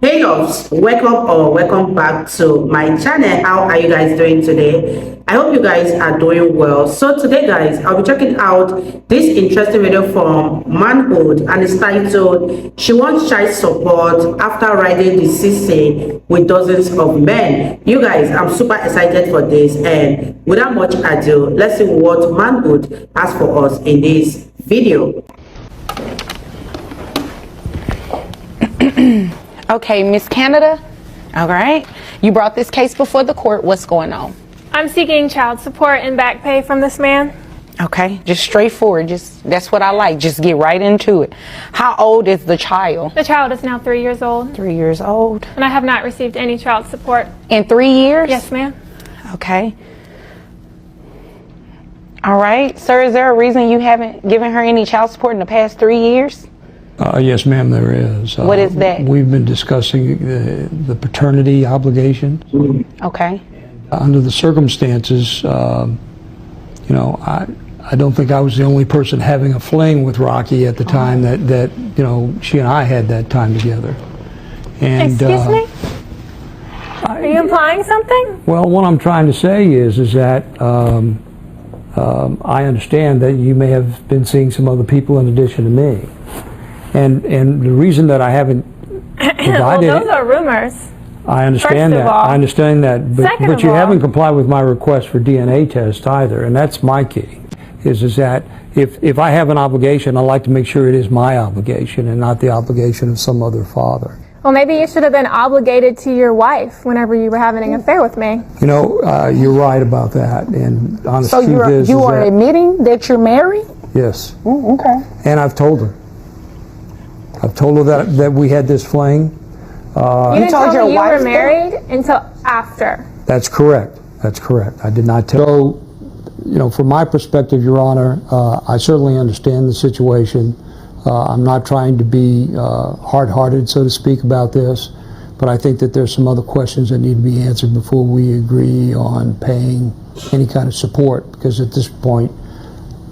Hey loves, welcome back to my channel. How are you guys doing today? I hope you guys are doing well. So today guys, I'll be checking out this interesting video from Manhood, and it's titled "She Wants Child Support After Riding the CC with Dozens of Men." You guys, I'm super excited for this, and without much ado, let's see what Manhood has for us in this video. Okay, Miss Canada, all right. You brought this case before the court. What's going on? I'm seeking child support and back pay from this man. Okay, just straightforward. That's what I like. Just get right into it. How old is the child? The child is now 3 years old. 3 years old. And I have not received any child support. In 3 years? Yes, ma'am. Okay. All right. Sir, is there a reason you haven't given her any child support in the past 3 years? Yes, ma'am, there is. What is that? We've been discussing the paternity obligations. Okay. Under the circumstances, I don't think I was the only person having a fling with Rocky at the time that she and I had that time together. And, excuse me? Are you implying something? Well, what I'm trying to say is that I understand that you may have been seeing some other people in addition to me. And the reason that I haven't provided well, those are rumors. I understand that. I understand that, but you haven't complied with my request for DNA test either, and that's my key. Is that if I have an obligation, I like to make sure it is my obligation and not the obligation of some other father. Well, maybe you should have been obligated to your wife whenever you were having an affair with me. You're right about that. And honest so truth you are admitting that you're married? Yes. Okay. And I've told her. I've told her that we had this fling. You didn't tell me you were married until after. That's correct. That's correct. I did not tell. So, from my perspective, Your Honor, I certainly understand the situation. I'm not trying to be hard-hearted, so to speak, about this, but I think that there's some other questions that need to be answered before we agree on paying any kind of support, because at this point,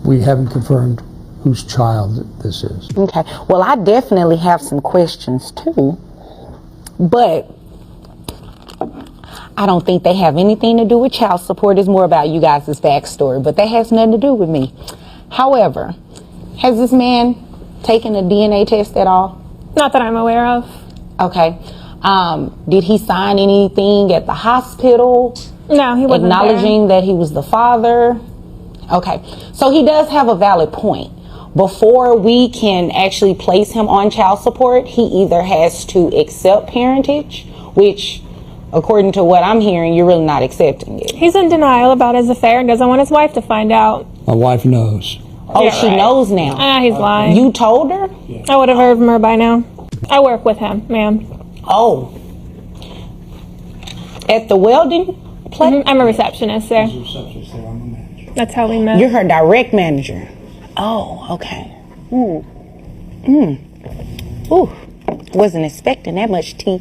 we haven't confirmed whose child this is. Okay. Well, I definitely have some questions too, but I don't think they have anything to do with child support. It's more about you guys' backstory, but that has nothing to do with me. However, has this man taken a DNA test at all? Not that I'm aware of. Okay. Did he sign anything at the hospital? No, he wasn't acknowledging that he was the father? Okay. So he does have a valid point. Before we can actually place him on child support, he either has to accept parentage, which, according to what I'm hearing, you're really not accepting it. He's in denial about his affair and doesn't want his wife to find out. My wife knows. Oh, yeah, she knows now. Ah, he's lying. You told her? Yeah. I would have heard from her by now. I work with him, ma'am. Oh. At the welding place? I'm a receptionist there. That's how we met. You're her direct manager. Oh, okay. Ooh, wasn't expecting that much tea.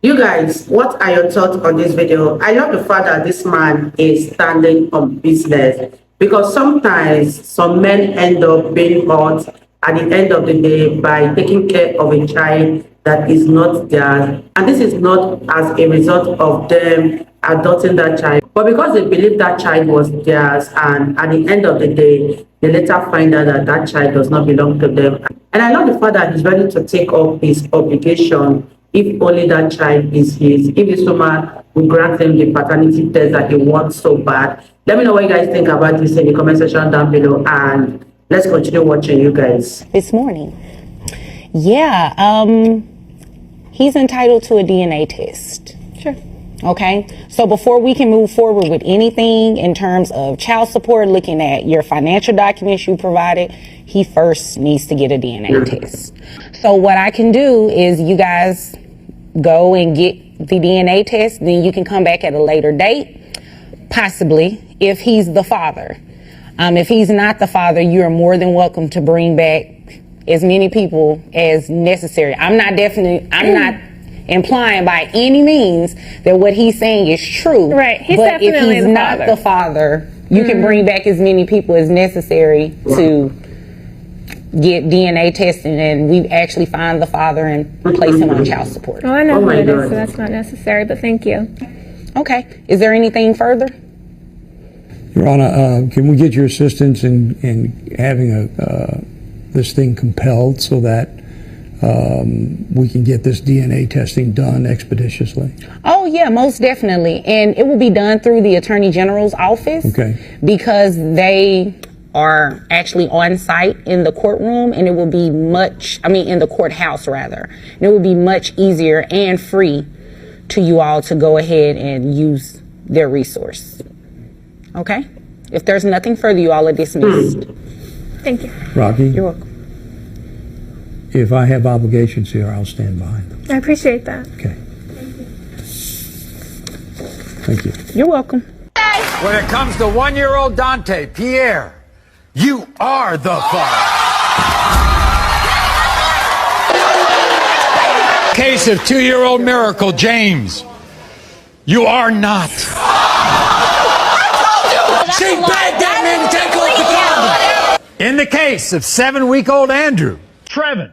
You guys, what are your thoughts on this video? I love the fact that this man is standing on business, because sometimes some men end up being hurt at the end of the day by taking care of a child that is not theirs, and this is not as a result of them adopting that child, but because they believe that child was theirs, and at the end of the day they later find out that that child does not belong to them. And I love the fact that he's ready to take up his obligation if only that child is his. If this woman will grant him the paternity test that he wants so bad. Let me know what you guys think about this in the comment section down below, and let's continue watching, you guys. This morning. Yeah, he's entitled to a DNA test. Sure. Okay, so before we can move forward with anything in terms of child support, looking at your financial documents you provided, he first needs to get a DNA test. So what I can do is you guys go and get the DNA test, then you can come back at a later date, possibly, if he's the father. If he's not the father, you are more than welcome to bring back as many people as necessary. I'm not implying by any means that what he's saying is true. Right. He's but if definitely he's the not father. the father, you can bring back as many people as necessary to get DNA testing, and we actually find the father and place him on child support. Well, I know Oh who my it is, God. so that's not necessary, but thank you. Okay. Is there anything further? Your Honor, can we get your assistance in having this thing compelled so that we can get this DNA testing done expeditiously? Oh, yeah, most definitely. And it will be done through the Attorney General's office. Okay. Because they are actually on site in the courtroom, and it will be in the courthouse rather. And it will be much easier and free to you all to go ahead and use their resource. Okay? If there's nothing further, you all are dismissed. Thank you. Rocky? You're welcome. If I have obligations here, I'll stand behind them. I appreciate that. Okay. Thank you. You're welcome. When it comes to one-year-old Dante, Pierre, you are the father. Case of 2-year-old Miracle, James, you are not. She begged that man to take off the condom. In the case of 7-week-old Andrew, Trevin,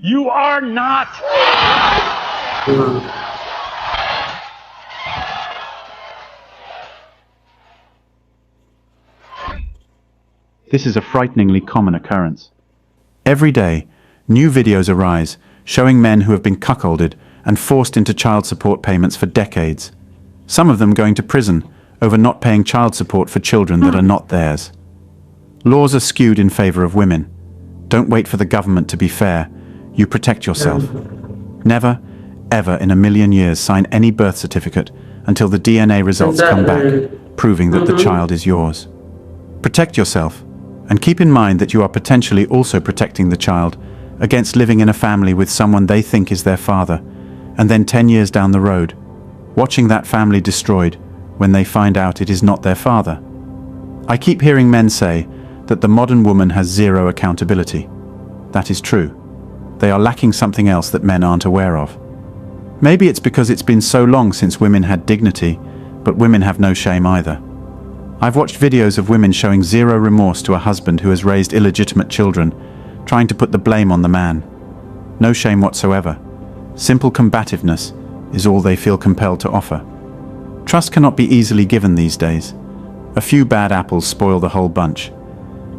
you are not. This is a frighteningly common occurrence. Every day, new videos arise showing men who have been cuckolded and forced into child support payments for decades. Some of them going to prison over not paying child support for children that are not theirs. Laws are skewed in favor of women. Don't wait for the government to be fair. You protect yourself. Never, ever in a million years sign any birth certificate until the DNA results come back, proving that the child is yours. Protect yourself, and keep in mind that you are potentially also protecting the child against living in a family with someone they think is their father, and then 10 years down the road, watching that family destroyed when they find out it is not their father. I keep hearing men say that the modern woman has zero accountability. That is true. They are lacking something else that men aren't aware of. Maybe it's because it's been so long since women had dignity, but women have no shame either. I've watched videos of women showing zero remorse to a husband who has raised illegitimate children, trying to put the blame on the man. No shame whatsoever. Simple combativeness is all they feel compelled to offer. Trust cannot be easily given these days. A few bad apples spoil the whole bunch.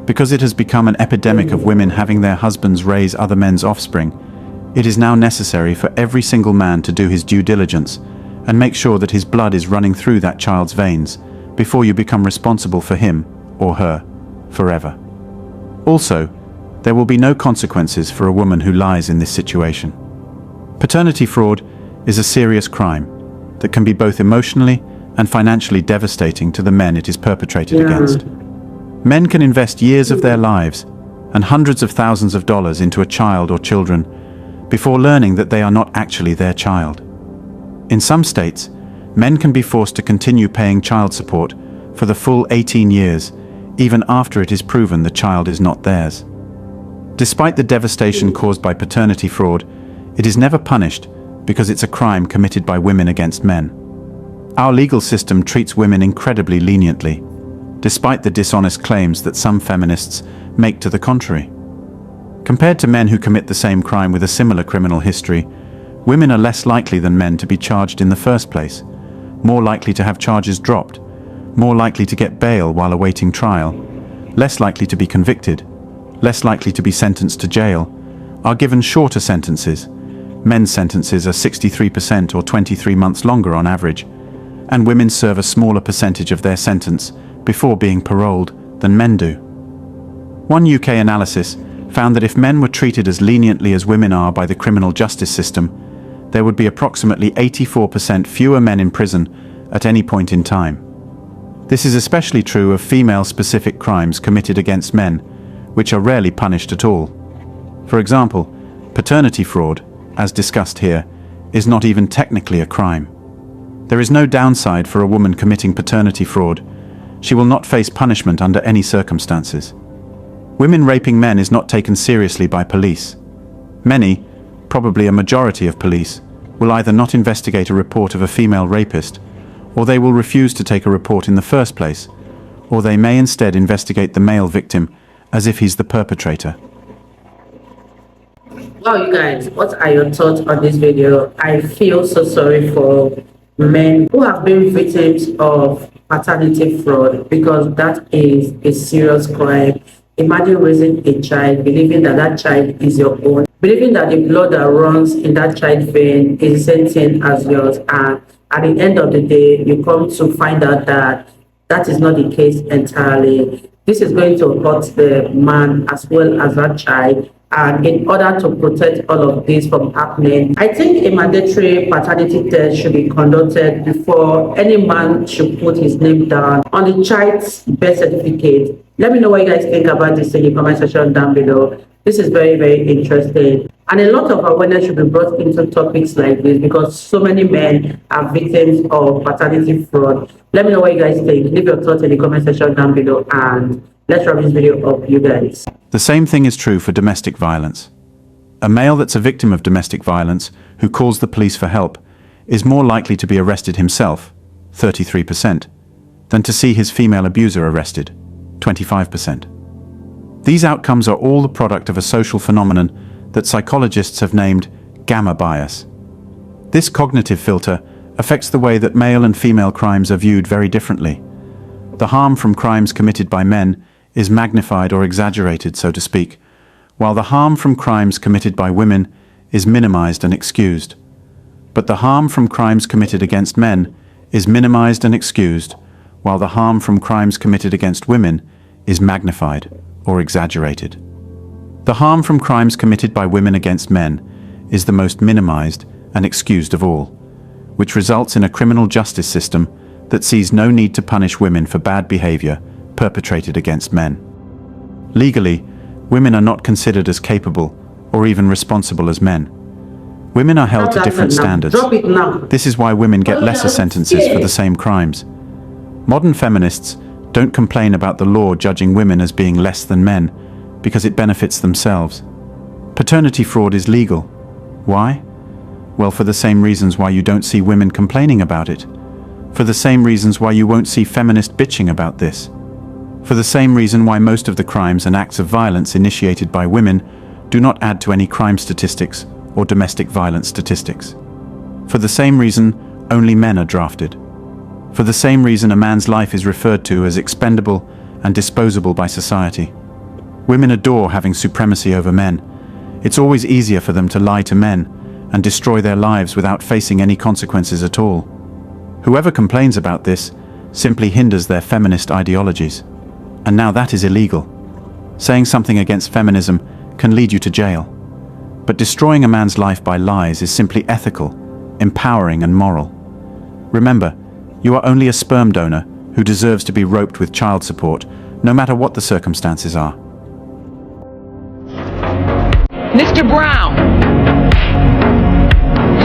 Because it has become an epidemic of women having their husbands raise other men's offspring, it is now necessary for every single man to do his due diligence and make sure that his blood is running through that child's veins before you become responsible for him or her forever. Also, there will be no consequences for a woman who lies in this situation. Paternity fraud is a serious crime that can be both emotionally and financially devastating to the men it is perpetrated against. Men can invest years of their lives and hundreds of thousands of dollars into a child or children before learning that they are not actually their child. In some states, men can be forced to continue paying child support for the full 18 years, even after it is proven the child is not theirs. Despite the devastation caused by paternity fraud, it is never punished because it's a crime committed by women against men. Our legal system treats women incredibly leniently, despite the dishonest claims that some feminists make to the contrary. Compared to men who commit the same crime with a similar criminal history, women are less likely than men to be charged in the first place, more likely to have charges dropped, more likely to get bail while awaiting trial, less likely to be convicted, less likely to be sentenced to jail, are given shorter sentences. Men's sentences are 63% or 23 months longer on average, and women serve a smaller percentage of their sentence before being paroled than men do. One UK analysis found that if men were treated as leniently as women are by the criminal justice system, there would be approximately 84% fewer men in prison at any point in time. This is especially true of female-specific crimes committed against men, which are rarely punished at all. For example, paternity fraud, as discussed here, is not even technically a crime. There is no downside for a woman committing paternity fraud. She will not face punishment under any circumstances. Women raping men is not taken seriously by police. Many, probably a majority of police, will either not investigate a report of a female rapist, or they will refuse to take a report in the first place, or they may instead investigate the male victim as if he's the perpetrator. Well, you guys, what are your thoughts on this video? I feel so sorry for men who have been victims of paternity fraud, because that is a serious crime. Imagine raising a child, believing that that child is your own, believing that the blood that runs in that child's vein is the same thing as yours, and at the end of the day, you come to find out that that is not the case entirely. This is going to hurt the man as well as that child. And in order to protect all of this from happening, I think a mandatory paternity test should be conducted before any man should put his name down on the child's birth certificate. Let me know what you guys think about this in the comment section down below. This is very, very interesting. And a lot of awareness should be brought into topics like this, because so many men are victims of paternity fraud. Let me know what you guys think. Leave your thoughts in the comment section down below, and let's wrap this video up, you guys. The same thing is true for domestic violence. A male that's a victim of domestic violence who calls the police for help is more likely to be arrested himself, 33%, than to see his female abuser arrested, 25%. These outcomes are all the product of a social phenomenon that psychologists have named gamma bias. This cognitive filter affects the way that male and female crimes are viewed very differently. The harm from crimes committed by men is magnified or exaggerated, so to speak, while the harm from crimes committed by women is minimized and excused. But the harm from crimes committed against men is minimized and excused, while the harm from crimes committed against women is magnified or exaggerated. The harm from crimes committed by women against men is the most minimized and excused of all, which results in a criminal justice system that sees no need to punish women for bad behavior perpetrated against men. Legally, women are not considered as capable or even responsible as men. Women are held to different standards. This is why women get lesser sentences for the same crimes. Modern feminists don't complain about the law judging women as being less than men because it benefits themselves. Paternity fraud is legal. Why? Well, for the same reasons why you don't see women complaining about it. For the same reasons why you won't see feminists bitching about this. For the same reason why most of the crimes and acts of violence initiated by women do not add to any crime statistics or domestic violence statistics. For the same reason only men are drafted. For the same reason a man's life is referred to as expendable and disposable by society. Women adore having supremacy over men. It's always easier for them to lie to men and destroy their lives without facing any consequences at all. Whoever complains about this simply hinders their feminist ideologies. And now that is illegal. Saying something against feminism can lead you to jail. But destroying a man's life by lies is simply ethical, empowering and moral. Remember, you are only a sperm donor who deserves to be roped with child support, no matter what the circumstances are. Mr. Brown,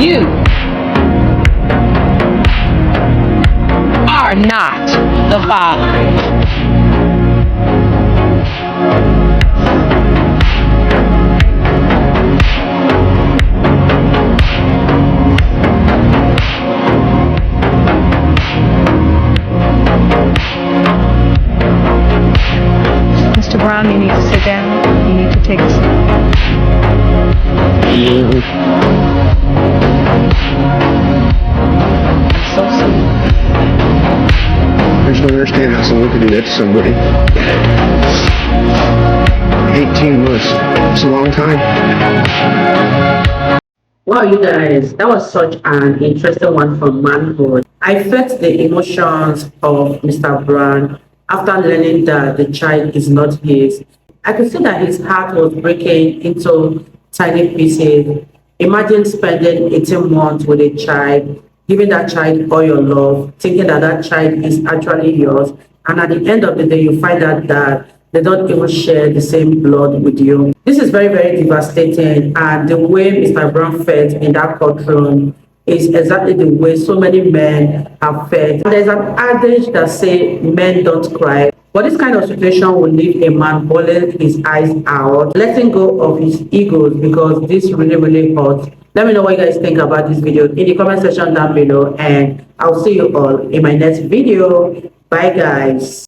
you are not the father. Mr. Brown, you need to sit down. You need to take a seat. So sweet. I just don't understand how someone could do that to somebody. 18 months. It's a long time. Wow, you guys, that was such an interesting one from manhood. I felt the emotions of Mr. Brown after learning that the child is not his. I could see that his heart was breaking into tiny pieces. Imagine spending 18 months with a child, giving that child all your love, thinking that that child is actually yours, and at the end of the day, you find out that they don't even share the same blood with you. This is very, very devastating, and the way Mr. Brown felt in that courtroom is exactly the way so many men have felt. There's an adage that says men don't cry, but this kind of situation will leave a man bawling his eyes out, letting go of his egos, because this really, really hurts. Let me know what you guys think about this video in the comment section down below, and I'll see you all in my next video. Bye, guys.